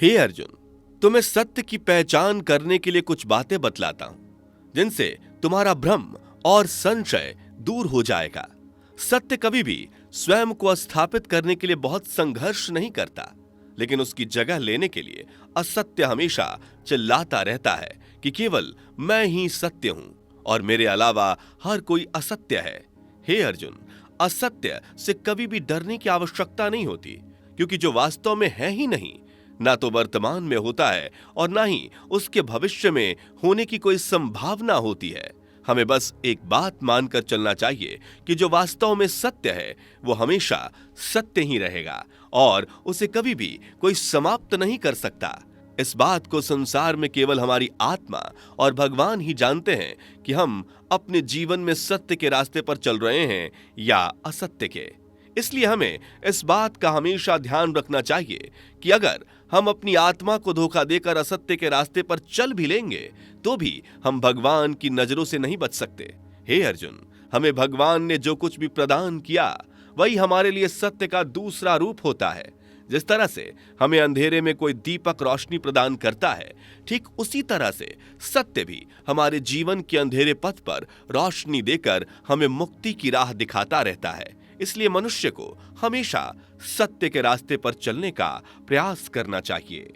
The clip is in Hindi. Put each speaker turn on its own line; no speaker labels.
हे अर्जुन, तुम्हें सत्य की पहचान करने के लिए कुछ बातें बतलाता हूं, जिनसे तुम्हारा भ्रम और संशय दूर हो जाएगा। सत्य कभी भी स्वयं को स्थापित करने के लिए बहुत संघर्ष नहीं करता, लेकिन उसकी जगह लेने के लिए असत्य हमेशा चिल्लाता रहता है कि केवल मैं ही सत्य हूं और मेरे अलावा हर कोई असत्य है। हे अर्जुन, असत्य से कभी भी डरने की आवश्यकता नहीं होती, क्योंकि जो वास्तव में है ही नहीं, ना तो वर्तमान में होता है और ना ही उसके भविष्य में होने की कोई संभावना होती है। हमें बस एक बात मानकर चलना चाहिए कि जो वास्तव में सत्य है वो हमेशा सत्य ही रहेगा और उसे कभी भी कोई समाप्त नहीं कर सकता। इस बात को संसार में केवल हमारी आत्मा और भगवान ही जानते हैं कि हम अपने जीवन में सत्य के रास्ते पर चल रहे हैं या असत्य के। इसलिए हमें इस बात का हमेशा ध्यान रखना चाहिए कि अगर हम अपनी आत्मा को धोखा देकर असत्य के रास्ते पर चल भी लेंगे तो भी हम भगवान की नजरों से नहीं बच सकते। हे अर्जुन, हमें भगवान ने जो कुछ भी प्रदान किया वही हमारे लिए सत्य का दूसरा रूप होता है। जिस तरह से हमें अंधेरे में कोई दीपक रोशनी प्रदान करता है, ठीक उसी तरह से सत्य भी हमारे जीवन के अंधेरे पथ पर रोशनी देकर हमें मुक्ति की राह दिखाता रहता है। इसलिए मनुष्य को हमेशा सत्य के रास्ते पर चलने का प्रयास करना चाहिए।